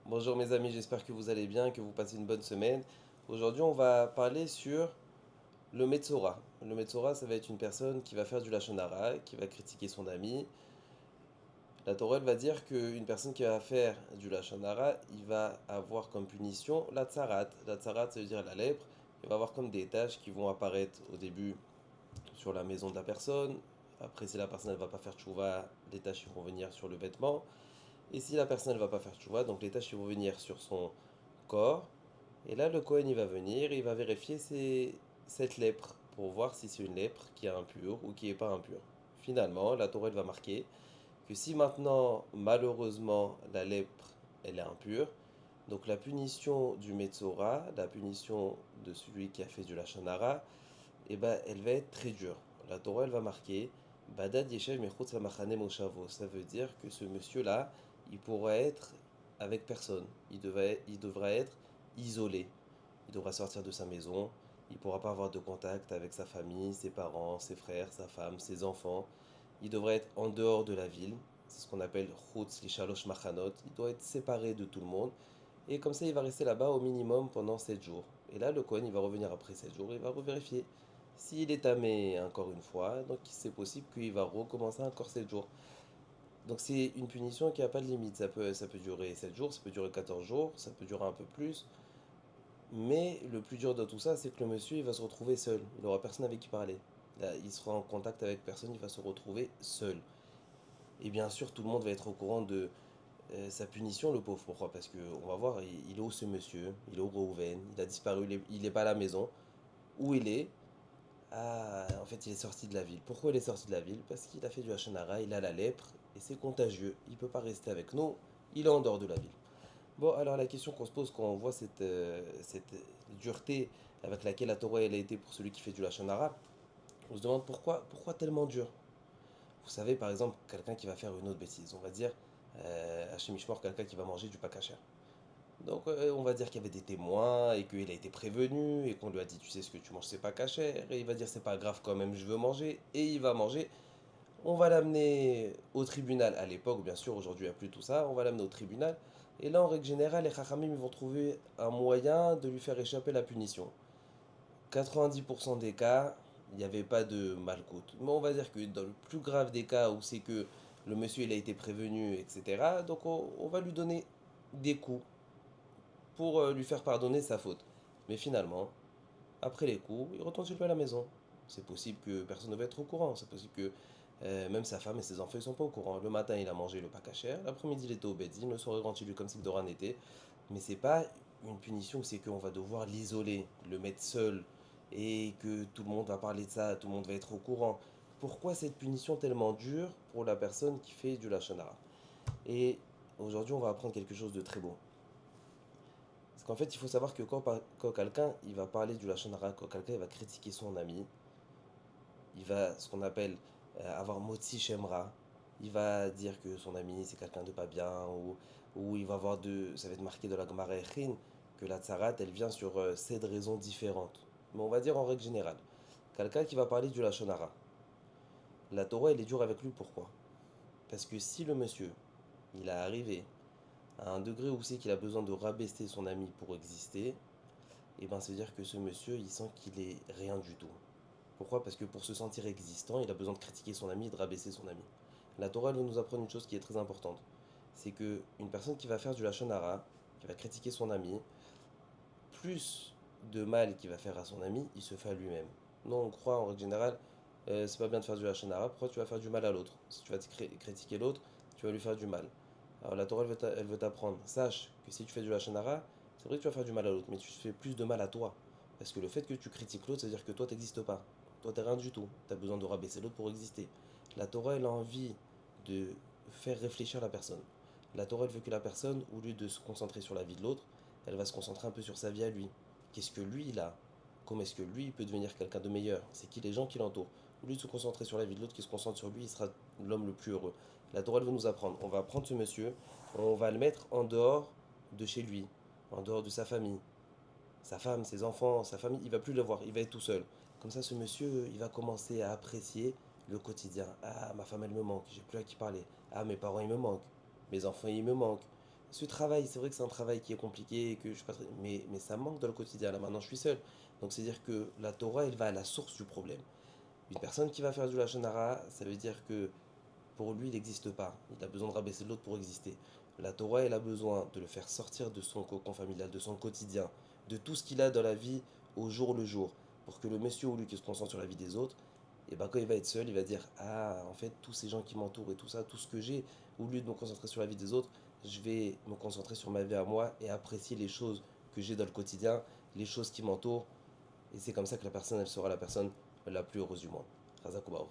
Bonjour mes amis, j'espère que vous allez bien, que vous passez une bonne semaine. Aujourd'hui, on va parler sur le Metzora. Le Metzora, ça va être une personne qui va faire du Lachon Hara, qui va critiquer son ami. La Torah, elle va dire qu'une personne qui va faire du Lachon Hara, il va avoir comme punition la tsarat. La tsarat, ça veut dire la lèpre. Il va avoir comme des taches qui vont apparaître au début sur la maison de la personne. Après, si la personne ne va pas faire tchouva, les taches vont venir sur le vêtement. Et si la personne ne va pas faire tchouva, donc les taches vont venir sur son corps. Et là, le Kohen, il va venir, il va vérifier cette lèpre pour voir si c'est une lèpre qui est impure ou qui n'est pas impure. Finalement, la Torah elle va marquer que si maintenant, malheureusement, la lèpre, elle est impure, donc la punition du Metzora, la punition de celui qui a fait du Lachon Hara, eh ben, elle va être très dure. La Torah, elle va marquer Badad Yeshev Mechutz Lamachane Moshavo. Ça veut dire que ce monsieur-là, il pourra être avec personne. Il devra être isolé. Il devra sortir de sa maison. Il ne pourra pas avoir de contact avec sa famille, ses parents, ses frères, sa femme, ses enfants. Il devra être en dehors de la ville. C'est ce qu'on appelle Chutz Lishalosh Machanot. Il doit être séparé de tout le monde. Et comme ça, il va rester là-bas au minimum pendant 7 jours. Et là, le Cohen, il va revenir après 7 jours, il va revérifier. S'il est tamé encore une fois, donc c'est possible qu'il va recommencer encore 7 jours. Donc c'est une punition qui n'a pas de limite. Ça peut durer 7 jours, ça peut durer 14 jours, ça peut durer un peu plus. Mais le plus dur de tout ça, c'est que le monsieur, il va se retrouver seul. Il n'aura personne avec qui parler. Là, il sera en contact avec personne, il va se retrouver seul. Et bien sûr, tout le monde va être au courant de sa punition, le pauvre. Pourquoi? Parce que on va voir, il est où ce monsieur? Il est où Reuven? Il a disparu, il est pas à la maison. Où il est? Ah, en fait, il est sorti de la ville. Pourquoi il est sorti de la ville? Parce qu'il a fait du Hachonara, il a la lèpre, et c'est contagieux. Il peut pas rester avec nous, il est en dehors de la ville. Bon, alors la question qu'on se pose quand on voit cette dureté avec laquelle la Torah elle a été pour celui qui fait du Hachonara, on se demande pourquoi tellement dur? Vous savez, par exemple, quelqu'un qui va faire une autre bêtise, on va dire, Hachem Ishmor, quelqu'un qui va manger du pas kasher. Donc, on va dire qu'il y avait des témoins et qu'il a été prévenu et qu'on lui a dit, tu sais ce que tu manges, c'est pas kasher. Et il va dire, c'est pas grave quand même, je veux manger. Et il va manger. On va l'amener au tribunal à l'époque, bien sûr, aujourd'hui il n'y a plus tout ça. On va l'amener au tribunal. Et là, en règle générale, les Chachamim ils vont trouver un moyen de lui faire échapper la punition. 90% des cas, il n'y avait pas de malcoute. Mais on va dire que dans le plus grave des cas où c'est que le monsieur il a été prévenu, etc., donc on va lui donner des coups pour lui faire pardonner sa faute. Mais finalement, après les coups, il retourne chez lui à la maison. C'est possible que personne ne va être au courant. C'est possible que même sa femme et ses enfants ne sont pas au courant. Le matin, il a mangé le pakacher. L'après-midi, il était au bedin. Le soir, il rentre chez lui comme si de rien n'était. Mais c'est pas une punition, c'est qu'on va devoir l'isoler, le mettre seul. Et que tout le monde va parler de ça, tout le monde va être au courant. Pourquoi cette punition tellement dure pour la personne qui fait du lachon hara? Et aujourd'hui, on va apprendre quelque chose de très beau. Parce qu'en fait, il faut savoir que quand quelqu'un il va parler du Lachon Hara, quand quelqu'un il va critiquer son ami, il va, ce qu'on appelle, avoir Motzi Shemra, il va dire que son ami c'est quelqu'un de pas bien, ou il va avoir ça va être marqué de la Gemara Echin, que la Tsarat elle vient sur 7 raisons différentes. Mais on va dire en règle générale, quelqu'un qui va parler du Lachon Hara, la Torah elle est dure avec lui, pourquoi? Parce que si le monsieur, il a arrivé à un degré où c'est qu'il a besoin de rabaisser son ami pour exister, et ben, ça veut dire que ce monsieur, il sent qu'il est rien du tout. Pourquoi? Parce que pour se sentir existant, il a besoin de critiquer son ami, de rabaisser son ami. La Torah elle veut nous apprendre une chose qui est très importante. C'est que une personne qui va faire du lachon hara, qui va critiquer son ami, plus de mal qu'il va faire à son ami, il se fait à lui-même. Non, on croit en règle générale, c'est pas bien de faire du lachon hara, pourquoi tu vas faire du mal à l'autre? Si tu vas critiquer l'autre, tu vas lui faire du mal. Alors la Torah elle veut t'apprendre, sache que si tu fais du lachon hara, c'est vrai que tu vas faire du mal à l'autre, mais tu fais plus de mal à toi. Parce que le fait que tu critiques l'autre, ça veut dire que toi t'existes pas. Toi t'es rien du tout. Tu as besoin de rabaisser l'autre pour exister. La Torah elle a envie de faire réfléchir la personne. La Torah elle veut que la personne, au lieu de se concentrer sur la vie de l'autre, elle va se concentrer un peu sur sa vie à lui. Qu'est-ce que lui il a? Comment est-ce que lui il peut devenir quelqu'un de meilleur? C'est qui les gens qui l'entourent? Au lieu de se concentrer sur la vie de l'autre qui se concentre sur lui, il sera l'homme le plus heureux. La Torah elle veut nous apprendre. On va prendre ce monsieur, on va le mettre en dehors de chez lui, en dehors de sa famille. Sa femme, ses enfants, sa famille, il va plus le voir, il va être tout seul. Comme ça, ce monsieur, il va commencer à apprécier le quotidien. Ah, ma femme, elle me manque, j'ai plus à qui parler. Ah, mes parents, ils me manquent. Mes enfants, ils me manquent. ce travail, c'est vrai que c'est un travail qui est compliqué, et que je suis pas très... mais ça manque dans le quotidien. Là maintenant, je suis seul. Donc c'est-à-dire que la Torah, elle va à la source du problème. Une personne qui va faire du Lachon Hara, ça veut dire que pour lui, il n'existe pas. Il a besoin de rabaisser l'autre pour exister. La Torah, elle a besoin de le faire sortir de son cocon familial, de son quotidien, de tout ce qu'il a dans la vie au jour le jour, pour que le monsieur ou lui qui se concentre sur la vie des autres, et ben quand il va être seul, il va dire ah, en fait, tous ces gens qui m'entourent et tout ça, tout ce que j'ai, au lieu de me concentrer sur la vie des autres, je vais me concentrer sur ma vie à moi et apprécier les choses que j'ai dans le quotidien, les choses qui m'entourent. Et c'est comme ça que la personne, elle sera la personne la plus heureuse du monde. Razak Oubaour.